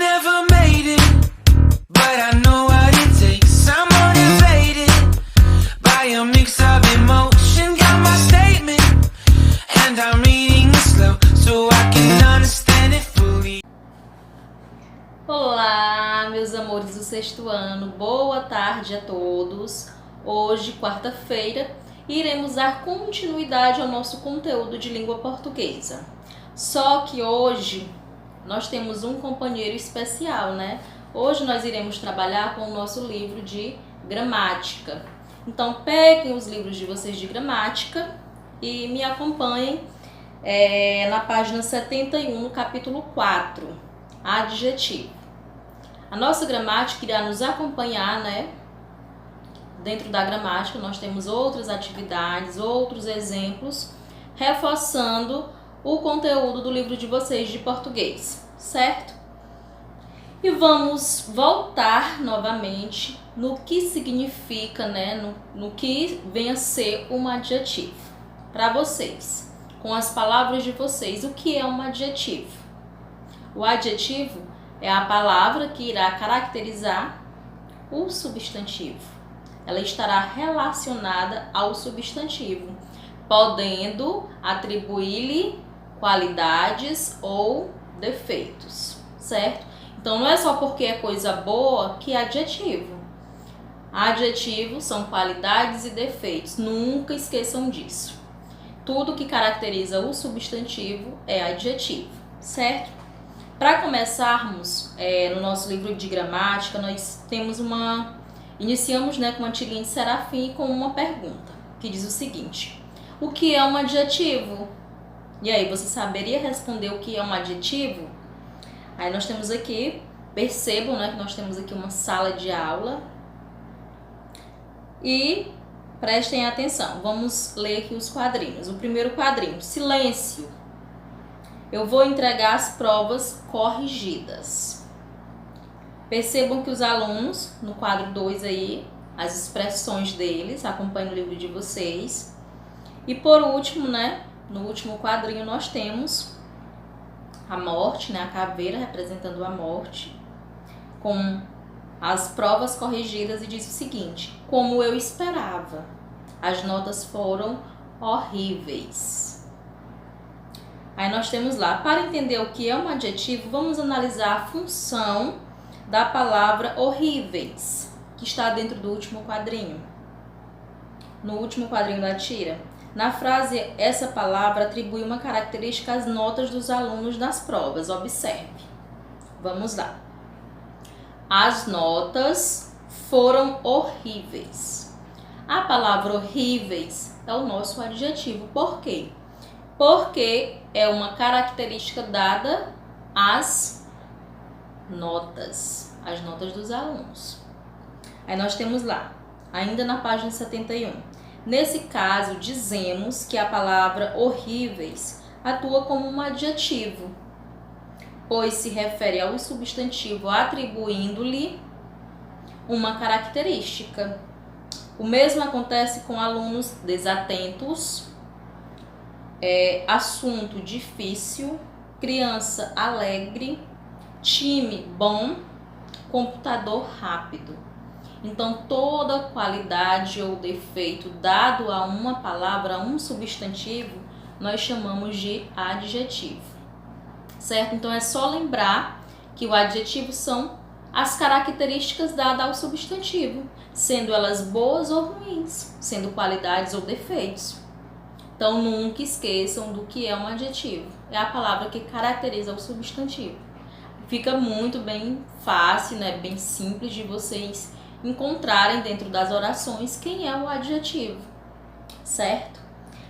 never made it, but I know what it takes. I'm motivated by a mix of emotion. Got my statement, and I'm reading it slow so I can understand it fully. Olá, meus amores do sexto ano, boa tarde a todos. Hoje, quarta-feira, iremos dar continuidade ao nosso conteúdo de língua portuguesa. Só que hoje nós temos um companheiro especial, né? Hoje nós iremos trabalhar com o nosso livro de gramática. Então peguem os livros de vocês de gramática e me acompanhem na página 71, no capítulo 4, adjetivo. A nossa gramática irá nos acompanhar, né? Dentro da gramática nós temos outras atividades, outros exemplos, reforçando o conteúdo do livro de vocês de português, certo? E vamos voltar novamente no que significa, né? No que vem a ser um adjetivo. Para vocês, com as palavras de vocês, o que é um adjetivo? O adjetivo é a palavra que irá caracterizar o substantivo. Ela estará relacionada ao substantivo, podendo atribuir-lhe qualidades ou defeitos, certo? Então não é só porque é coisa boa que é adjetivo. Adjetivos são qualidades e defeitos, nunca esqueçam disso. Tudo que caracteriza o substantivo é adjetivo, certo? Para começarmos no nosso livro de gramática, nós iniciamos, né, com uma tirinha de Serafim com uma pergunta, que diz o seguinte: o que é um adjetivo? E aí, você saberia responder o que é um adjetivo? Aí nós temos aqui, percebam, né, que nós temos aqui uma sala de aula. E prestem atenção, vamos ler aqui os quadrinhos. O primeiro quadrinho, silêncio. Eu vou entregar as provas corrigidas. Percebam que os alunos, no quadro 2 aí, as expressões deles, acompanhem o livro de vocês. E por último, né, no último quadrinho nós temos a morte, né, a caveira representando a morte, com as provas corrigidas, e diz o seguinte: como eu esperava, as notas foram horríveis. Aí nós temos lá, para entender o que é um adjetivo, vamos analisar a função da palavra horríveis, que está dentro do último quadrinho. No último quadrinho da tira. Na frase, essa palavra atribui uma característica às notas dos alunos nas provas. Observe. Vamos lá. As notas foram horríveis. A palavra horríveis é o nosso adjetivo. Por quê? Porque é uma característica dada às notas dos alunos. Aí nós temos lá, ainda na página 71. Nesse caso, dizemos que a palavra horríveis atua como um adjetivo, pois se refere ao substantivo atribuindo-lhe uma característica. O mesmo acontece com alunos desatentos, assunto difícil, criança alegre, time bom, computador rápido. Então, toda qualidade ou defeito dado a uma palavra, a um substantivo, nós chamamos de adjetivo, certo? Então, é só lembrar que o adjetivo são as características dadas ao substantivo, sendo elas boas ou ruins, sendo qualidades ou defeitos. Então, nunca esqueçam do que é um adjetivo. É a palavra que caracteriza o substantivo. Fica muito bem fácil, né? Bem simples de vocês encontrarem dentro das orações quem é o adjetivo, certo?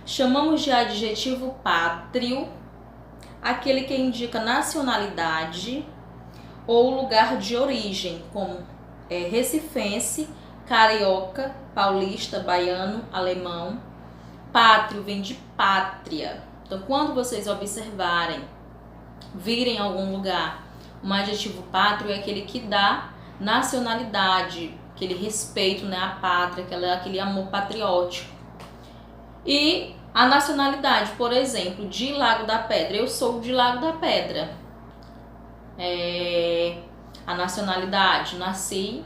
Chamamos de adjetivo pátrio aquele que indica nacionalidade ou lugar de origem, como recifense, carioca, paulista, baiano, alemão. Pátrio vem de pátria. Então, quando vocês observarem, virem em algum lugar um adjetivo pátrio, é aquele que dá nacionalidade, aquele respeito, né, à pátria, aquele amor patriótico. E a nacionalidade, por exemplo, de Lago da Pedra. Eu sou de Lago da Pedra. A nacionalidade, nasci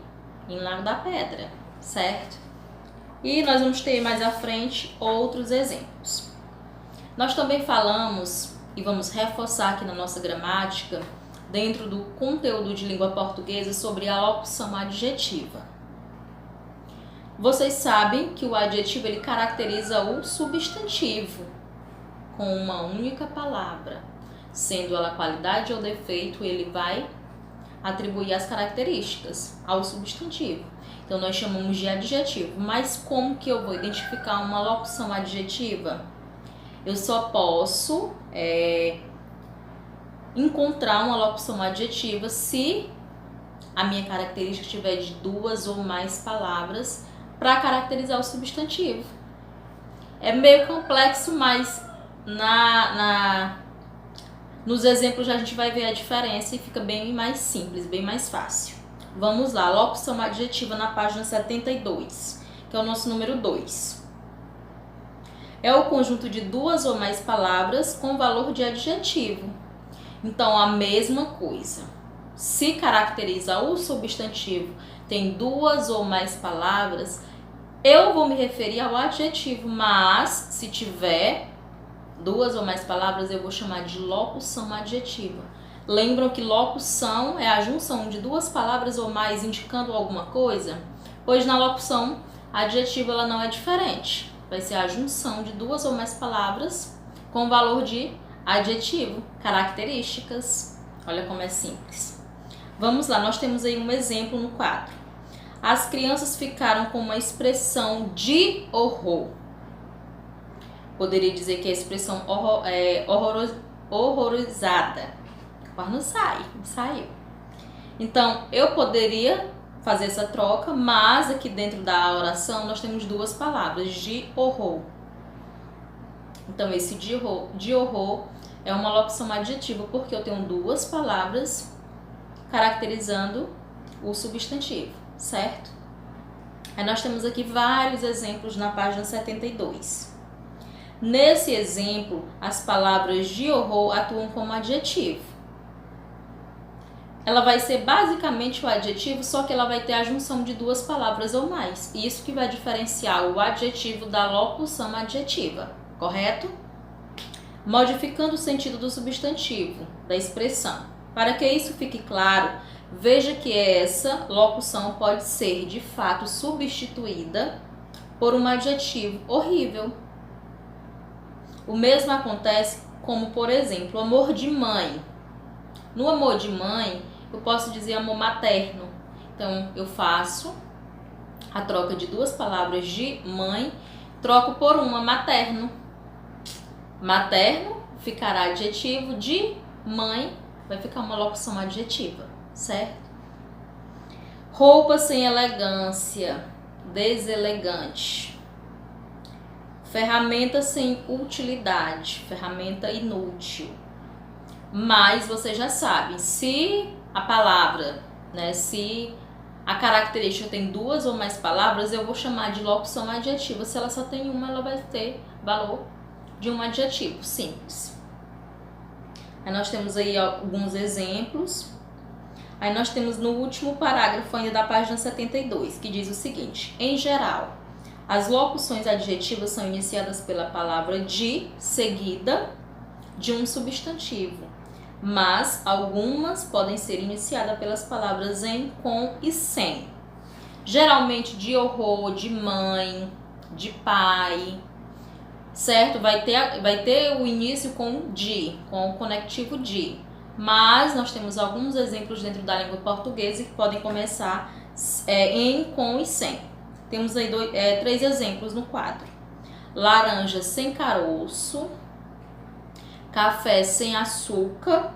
em Lago da Pedra, certo? E nós vamos ter mais à frente outros exemplos. Nós também falamos, e vamos reforçar aqui na nossa gramática, dentro do conteúdo de língua portuguesa, sobre a locução adjetiva. Vocês sabem que o adjetivo ele caracteriza o substantivo com uma única palavra. Sendo ela qualidade ou defeito, ele vai atribuir as características ao substantivo. Então, nós chamamos de adjetivo. Mas como que eu vou identificar uma locução adjetiva? Eu só posso encontrar uma locução adjetiva se a minha característica tiver de 2 ou mais palavras para caracterizar o substantivo. É meio complexo, mas nos exemplos a gente vai ver a diferença e fica bem mais simples, bem mais fácil. Vamos lá, locução adjetiva na página 72, que é o nosso número 2. É o conjunto de 2 ou mais palavras com valor de adjetivo. Então, a mesma coisa. Se caracteriza o substantivo, tem 2 ou mais palavras, eu vou me referir ao adjetivo, mas se tiver 2 ou mais palavras, eu vou chamar de locução adjetiva. Lembram que locução é a junção de 2 palavras ou mais indicando alguma coisa? Pois na locução adjetiva ela não é diferente. Vai ser a junção de 2 ou mais palavras com valor de adjetivo, características. Olha como é simples. Vamos lá, nós temos aí um exemplo no quadro. As crianças ficaram com uma expressão de horror. Poderia dizer que a expressão horrorizada. Mas não saiu. Então, eu poderia fazer essa troca, mas aqui dentro da oração nós temos 2 palavras, de horror. Então, esse de horror é uma locução adjetiva, porque eu tenho 2 palavras caracterizando o substantivo, certo? Aí nós temos aqui vários exemplos na página 72. Nesse exemplo, as palavras de horror atuam como adjetivo. Ela vai ser basicamente o adjetivo, só que ela vai ter a junção de 2 palavras ou mais. Isso que vai diferenciar o adjetivo da locução adjetiva, correto? Modificando o sentido do substantivo, da expressão. Para que isso fique claro, veja que essa locução pode ser, de fato, substituída por um adjetivo horrível. O mesmo acontece como, por exemplo, amor de mãe. No amor de mãe, eu posso dizer amor materno. Então, eu faço a troca de 2 palavras de mãe, troco por uma materno. Materno ficará adjetivo, de mãe vai ficar uma locução adjetiva, certo? Roupa sem elegância, deselegante. Ferramenta sem utilidade, ferramenta inútil. Mas vocês já sabem, se a palavra, se a característica tem 2 ou mais palavras, eu vou chamar de locução adjetiva. Se ela só tem uma, ela vai ter valor de um adjetivo, simples. Aí nós temos aí alguns exemplos. Aí nós temos no último parágrafo ainda da página 72, que diz o seguinte: em geral, as locuções adjetivas são iniciadas pela palavra de, seguida de um substantivo, mas algumas podem ser iniciadas pelas palavras em, com e sem. Geralmente de horror, de mãe, de pai, certo? Vai ter o início com de, com o conectivo de. Mas nós temos alguns exemplos dentro da língua portuguesa que podem começar em, com e sem. Temos aí 3 exemplos no quadro. Laranja sem caroço, café sem açúcar,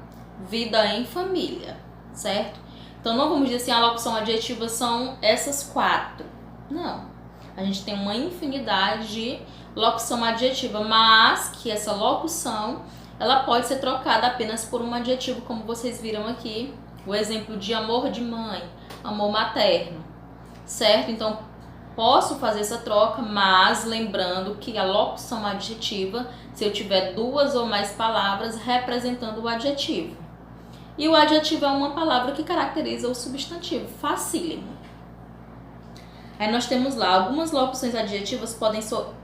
vida em família, certo? Então não vamos dizer assim, a locução adjetiva são essas 4. Não. A gente tem uma infinidade de locução adjetiva, mas que essa locução ela pode ser trocada apenas por um adjetivo, como vocês viram aqui, o exemplo de amor de mãe, amor materno, certo? Então, posso fazer essa troca, mas lembrando que a locução adjetiva, se eu tiver 2 ou mais palavras representando o adjetivo. E o adjetivo é uma palavra que caracteriza o substantivo, facílimo. Aí nós temos lá, algumas locuções adjetivas podem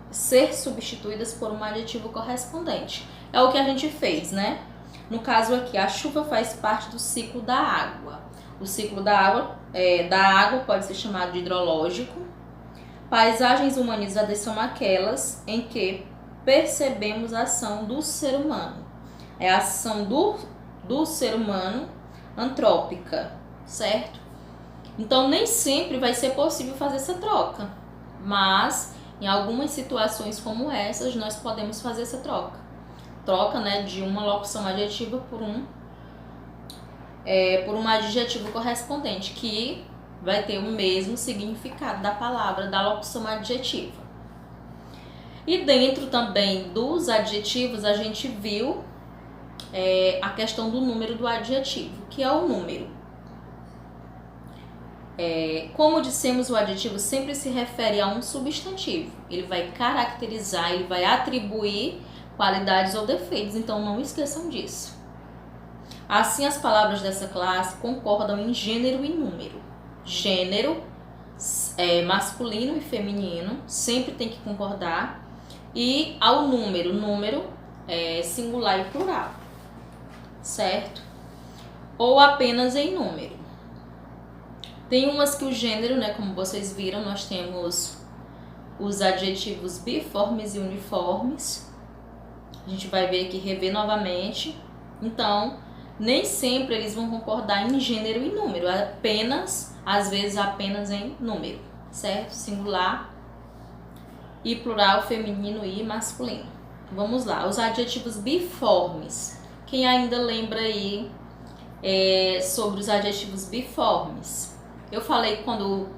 ser substituídas por um adjetivo correspondente. É o que a gente fez, né? No caso aqui, a chuva faz parte do ciclo da água. O ciclo da água pode ser chamado de hidrológico. Paisagens humanizadas são aquelas em que percebemos a ação do ser humano. É a ação do ser humano antrópica, certo? Então, nem sempre vai ser possível fazer essa troca, mas em algumas situações como essas, nós podemos fazer essa troca. Troca, né, de uma locução adjetiva por um adjetivo correspondente, que vai ter o mesmo significado da palavra, da locução adjetiva. E dentro também dos adjetivos, a gente viu a questão do número do adjetivo, que é o número. Como dissemos, o adjetivo sempre se refere a um substantivo. Ele vai caracterizar, ele vai atribuir qualidades ou defeitos, então não esqueçam disso. Assim, as palavras dessa classe concordam em gênero e número. Gênero, masculino e feminino, sempre tem que concordar. E ao número, singular e plural, certo? Ou apenas em número. Tem umas que o gênero, né, como vocês viram, nós temos os adjetivos biformes e uniformes. A gente vai ver aqui, rever novamente. Então, nem sempre eles vão concordar em gênero e número, às vezes apenas em número, certo? Singular e plural, feminino e masculino. Vamos lá, os adjetivos biformes. Quem ainda lembra aí sobre os adjetivos biformes? Eu falei, quando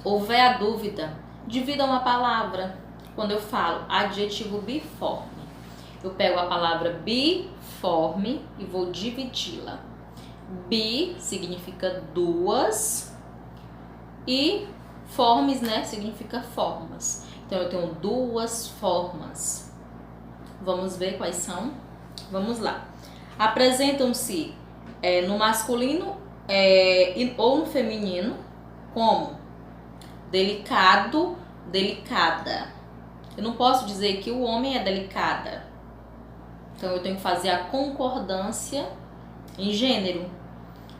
houver a dúvida, divida uma palavra. Quando eu falo adjetivo biforme, eu pego a palavra biforme e vou dividi-la. Bi significa duas e formes, né, significa formas. Então, eu tenho duas formas. Vamos ver quais são? Vamos lá. Apresentam-se no masculino ou no feminino como delicado, delicada. Eu não posso dizer que o homem é delicada. Então, eu tenho que fazer a concordância em gênero.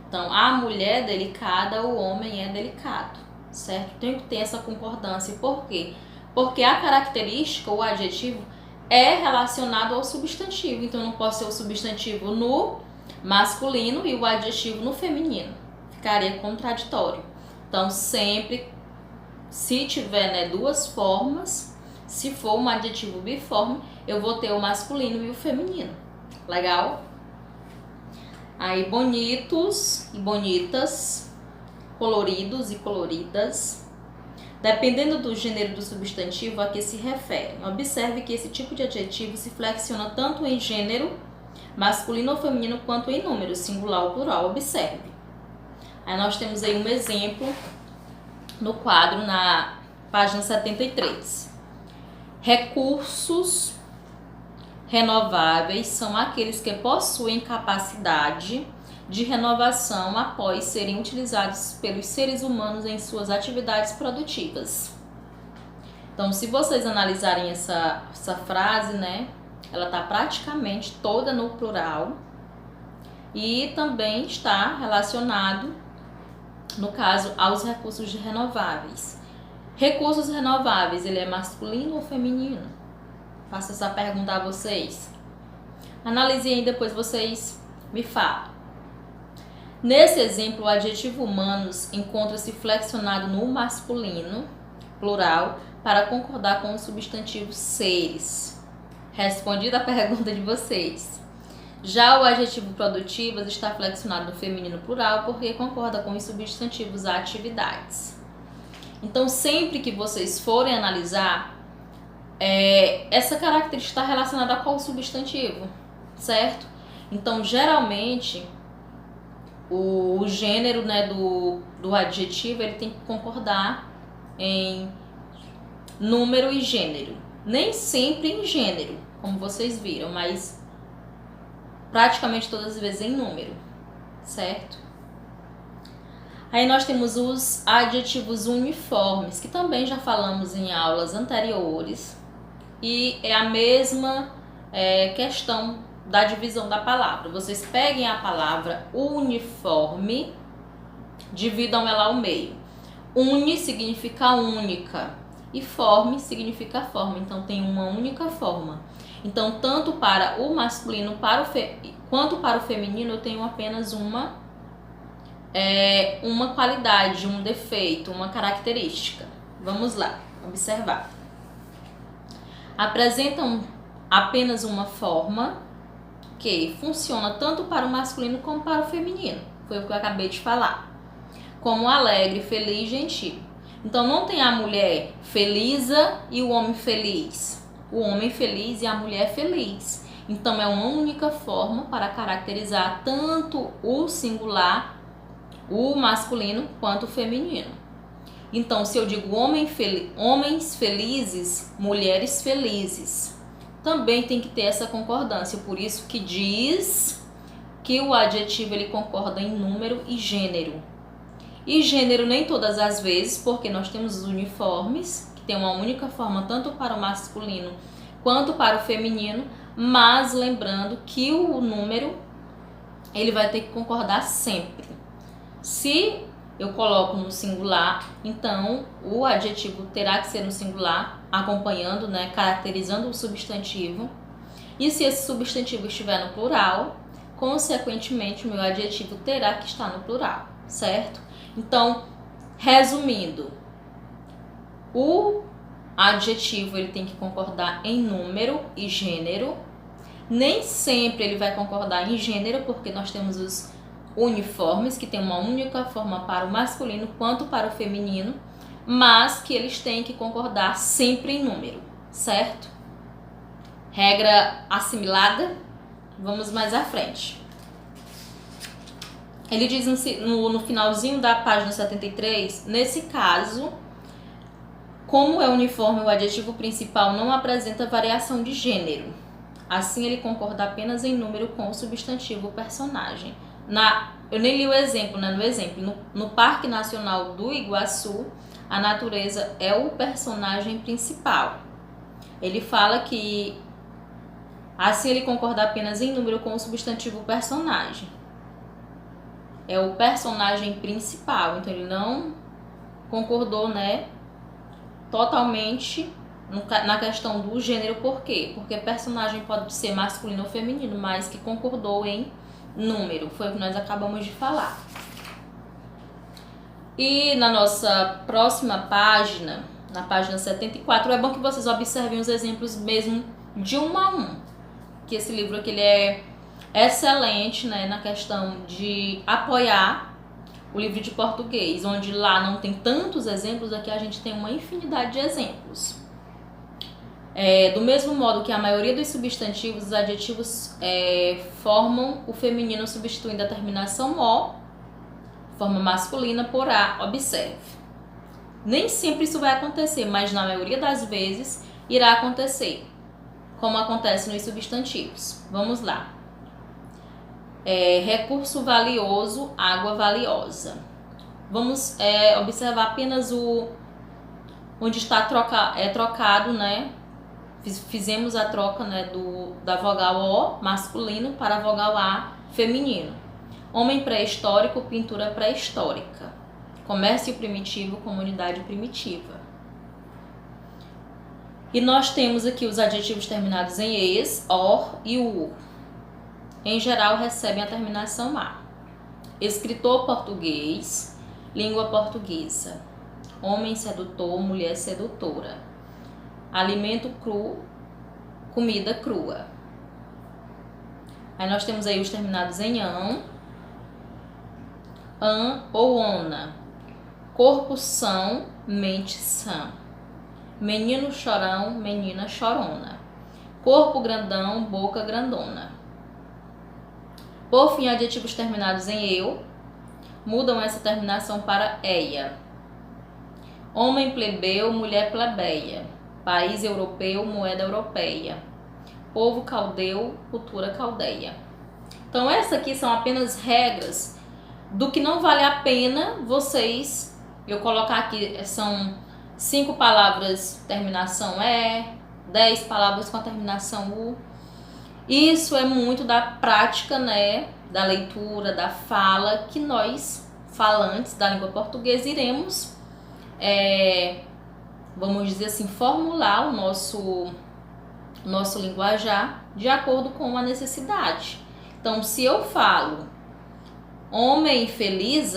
Então, a mulher é delicada, o homem é delicado, certo? Tenho que ter essa concordância. Por quê? Porque a característica, o adjetivo, é relacionado ao substantivo. Então, eu não posso ser o substantivo no masculino e o adjetivo no feminino. Ficaria contraditório. Então, sempre, se tiver, né, duas formas, se for um adjetivo biforme, eu vou ter o masculino e o feminino. Legal? Aí, bonitos e bonitas, coloridos e coloridas. Dependendo do gênero do substantivo a que se refere. Observe que esse tipo de adjetivo se flexiona tanto em gênero, masculino ou feminino, quanto em número, singular ou plural. Observe. Aí nós temos aí um exemplo no quadro na página 73. Recursos renováveis são aqueles que possuem capacidade de renovação após serem utilizados pelos seres humanos em suas atividades produtivas. Então, se vocês analisarem essa frase, né, ela está praticamente toda no plural e também está relacionado, no caso, aos recursos renováveis. Recursos renováveis, ele é masculino ou feminino? Faço essa pergunta a vocês. Analisem e depois vocês me falam. Nesse exemplo, o adjetivo humanos encontra-se flexionado no masculino, plural, para concordar com o substantivo seres. Respondida a pergunta de vocês. Já o adjetivo produtivas está flexionado no feminino plural porque concorda com os substantivos atividades. Então, sempre que vocês forem analisar, essa característica está relacionada a qual substantivo, certo? Então, geralmente, o gênero, né, do adjetivo, ele tem que concordar em número e gênero. Nem sempre em gênero, como vocês viram, mas praticamente todas as vezes em número. certo? Aí nós temos os adjetivos uniformes, que também já falamos em aulas anteriores, e é a mesma questão da divisão da palavra. Vocês peguem a palavra uniforme, dividam ela ao meio. Uni significa única e forme significa forma, então tem uma única forma. Então, tanto para o masculino quanto para o feminino, eu tenho apenas uma qualidade, um defeito, uma característica. Vamos lá, observar. Apresentam apenas uma forma que funciona tanto para o masculino como para o feminino. Foi o que eu acabei de falar. Como alegre, feliz, gentil. Então, não tem a mulher felisa e o homem feliz. O homem feliz e a mulher feliz. Então, é uma única forma para caracterizar tanto o singular, o masculino, quanto o feminino. Então, se eu digo homens felizes, mulheres felizes, também tem que ter essa concordância. Por isso que diz que o adjetivo ele concorda em número e gênero. E gênero nem todas as vezes, porque nós temos os uniformes, que tem uma única forma tanto para o masculino quanto para o feminino, mas lembrando que o número ele vai ter que concordar sempre. Se eu coloco no singular, então o adjetivo terá que ser no singular, acompanhando, né, caracterizando o substantivo. E se esse substantivo estiver no plural, consequentemente o meu adjetivo terá que estar no plural, certo? Então, resumindo, o adjetivo ele tem que concordar em número e gênero. Nem sempre ele vai concordar em gênero, porque nós temos os uniformes, que tem uma única forma para o masculino quanto para o feminino, mas que eles têm que concordar sempre em número, certo? Regra assimilada. Vamos mais à frente. Ele diz no finalzinho da página 73, nesse caso, como é uniforme, o adjetivo principal não apresenta variação de gênero. Assim, ele concorda apenas em número com o substantivo personagem. Eu nem li o exemplo, né? No exemplo, no Parque Nacional do Iguaçu, a natureza é o personagem principal. Ele fala que assim ele concorda apenas em número com o substantivo personagem. É o personagem principal, então ele não concordou, né, totalmente na questão do gênero. Por quê? Porque personagem pode ser masculino ou feminino, mas que concordou em número, foi o que nós acabamos de falar. E na nossa próxima página, na página 74, é bom que vocês observem os exemplos mesmo de um a um, que esse livro aqui ele é excelente, né, na questão de apoiar o livro de português, onde lá não tem tantos exemplos, aqui a gente tem uma infinidade de exemplos. Do mesmo modo que a maioria dos substantivos, os adjetivos formam o feminino substituindo a terminação O, forma masculina por A. Observe. Nem sempre isso vai acontecer, mas na maioria das vezes irá acontecer, como acontece nos substantivos. Vamos lá. Recurso valioso, água valiosa. Vamos observar apenas onde está trocado, né? Fizemos a troca, né, da vogal O masculino para a vogal A feminino. Homem pré-histórico, pintura pré-histórica. Comércio primitivo, comunidade primitiva. E nós temos aqui os adjetivos terminados em es, or e ur. Em geral, recebem a terminação A. Escritor português, língua portuguesa. Homem sedutor, mulher sedutora. Alimento cru, comida crua. Aí nós temos aí os terminados em an ou ona. Corpo são, mente sã. Menino chorão, menina chorona. Corpo grandão, boca grandona. Por fim, adjetivos terminados em eu mudam essa terminação para eia. Homem plebeu, mulher plebeia. País europeu, moeda europeia. Povo caldeu, cultura caldeia. Então, essas aqui são apenas regras do que não vale a pena vocês, eu colocar aqui, são 5 palavras terminação E, 10 palavras com a terminação U. Isso é muito da prática, né, da leitura, da fala, que nós, falantes da língua portuguesa, iremos, vamos dizer assim, formular o nosso linguajar de acordo com a necessidade. Então, se eu falo homem feliz,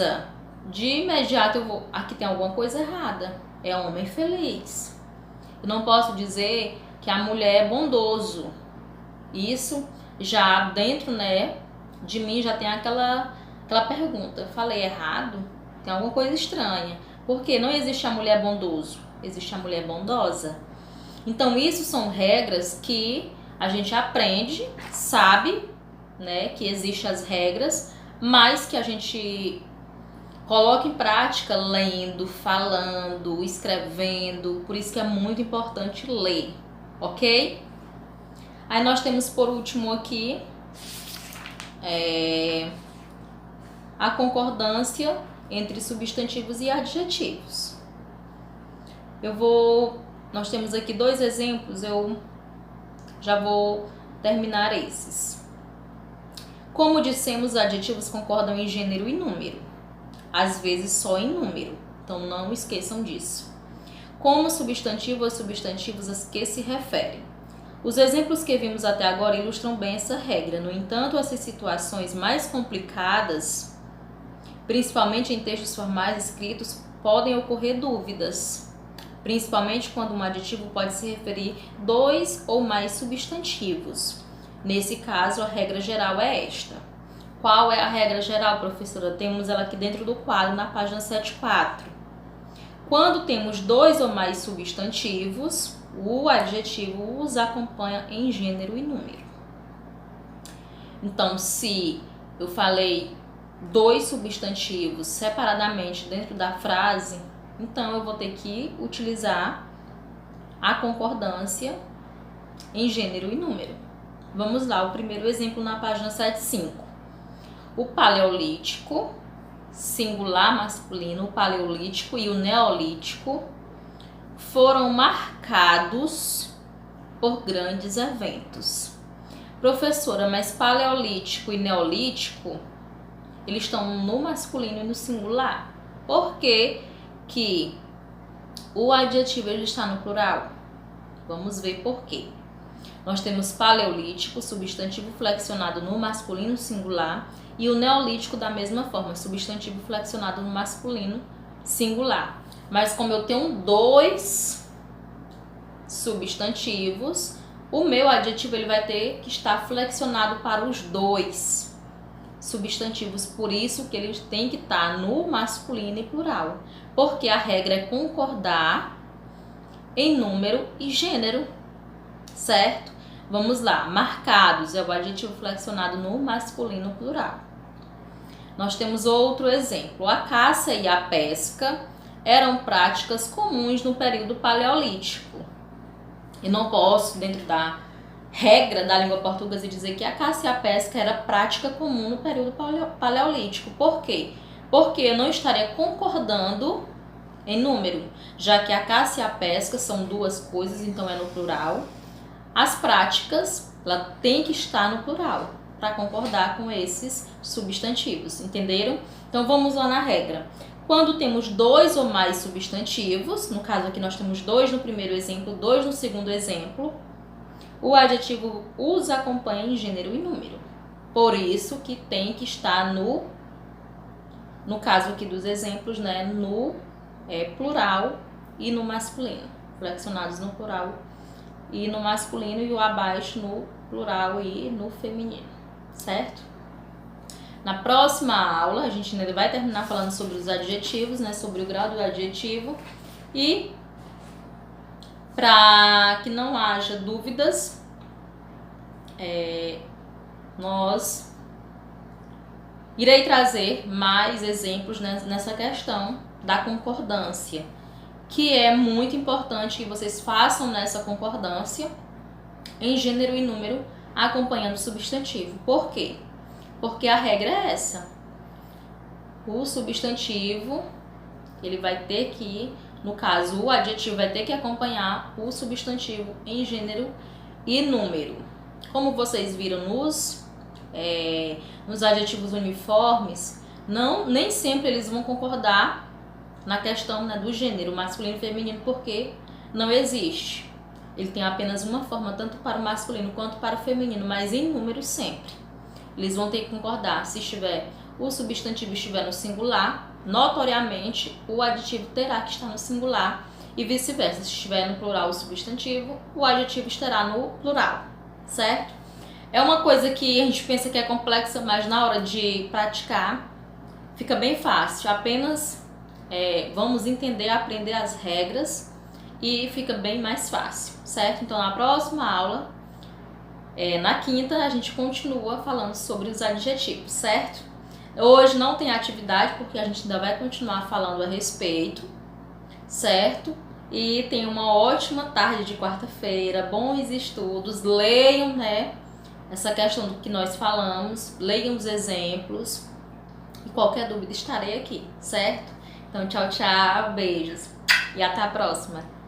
de imediato eu vou, aqui tem alguma coisa errada, é homem feliz. Eu não posso dizer que a mulher é bondoso. Isso já dentro, né, de mim já tem aquela pergunta, eu falei errado? Tem alguma coisa estranha. Porque não existe a mulher bondoso, existe a mulher bondosa. Então isso são regras que a gente aprende, sabe, né, que existem as regras, mas que a gente coloca em prática lendo, falando, escrevendo. Por isso que é muito importante ler, ok? Aí nós temos por último aqui a concordância entre substantivos e adjetivos. Nós temos aqui 2 exemplos, eu já vou terminar esses. Como dissemos, os adjetivos concordam em gênero e número, às vezes só em número, então não esqueçam disso. Como substantivo, os substantivos a que se referem. Os exemplos que vimos até agora ilustram bem essa regra. No entanto, essas situações mais complicadas, principalmente em textos formais escritos, podem ocorrer dúvidas, principalmente quando um adjetivo pode se referir 2 ou mais substantivos. Nesse caso, a regra geral é esta. Qual é a regra geral, professora? Temos ela aqui dentro do quadro, na página 74. Quando temos 2 ou mais substantivos, o adjetivo os acompanha em gênero e número. Então, se eu falei 2 substantivos separadamente dentro da frase, então eu vou ter que utilizar a concordância em gênero e número. Vamos lá, o primeiro exemplo na página 75. O paleolítico, singular masculino, o paleolítico e o neolítico foram marcados por grandes eventos. Professora, mas paleolítico e neolítico, eles estão no masculino e no singular. Por que que o adjetivo ele está no plural? Vamos ver por quê. Nós temos paleolítico, substantivo flexionado no masculino singular, e o neolítico da mesma forma, substantivo flexionado no masculino singular. Mas como eu tenho 2 substantivos, o meu adjetivo ele vai ter que estar flexionado para os 2 substantivos. Por isso que ele tem que estar no masculino e plural. Porque a regra é concordar em número e gênero, certo? Vamos lá, marcados é o adjetivo flexionado no masculino plural. Nós temos outro exemplo. A caça e a pesca eram práticas comuns no período paleolítico. E não posso, dentro da regra da língua portuguesa, dizer que a caça e a pesca era prática comum no período paleolítico. Por quê? Porque eu não estaria concordando em número, já que a caça e a pesca são 2 coisas, então é no plural. As práticas, ela tem que estar no plural para concordar com esses substantivos, entenderam? Então vamos lá na regra. Quando temos 2 ou mais substantivos, no caso aqui nós temos 2 no primeiro exemplo, 2 no segundo exemplo, o adjetivo os acompanha em gênero e número. Por isso que tem que estar no caso aqui dos exemplos, né, no plural e no masculino, flexionados no plural e no masculino, e o abaixo no plural e no feminino, certo? Na próxima aula a gente ainda vai terminar falando sobre os adjetivos, né, sobre o grau do adjetivo, e para que não haja dúvidas, nós irei trazer mais exemplos nessa questão da concordância, que é muito importante que vocês façam nessa concordância em gênero e número acompanhando o substantivo. Por quê? Porque a regra é essa. o substantivo, ele vai ter que, no caso, o adjetivo vai ter que acompanhar o substantivo em gênero e número. Como vocês viram nos adjetivos uniformes, nem sempre eles vão concordar na questão, né, do gênero masculino e feminino, porque não existe. Ele tem apenas uma forma, tanto para o masculino quanto para o feminino, mas em números sempre. Eles vão ter que concordar. Se o substantivo estiver no singular, notoriamente o adjetivo terá que estar no singular e vice-versa. Se estiver no plural o substantivo, o adjetivo estará no plural, certo? É uma coisa que a gente pensa que é complexa, mas na hora de praticar fica bem fácil. Apenas vamos entender, aprender as regras e fica bem mais fácil, certo? Então na próxima aula, na quinta, a gente continua falando sobre os adjetivos, certo? Hoje não tem atividade porque a gente ainda vai continuar falando a respeito, certo? E tem uma ótima tarde de quarta-feira, bons estudos, leiam, né, essa questão do que nós falamos, leiam os exemplos e qualquer dúvida estarei aqui, certo? Então tchau, tchau, beijos e até a próxima!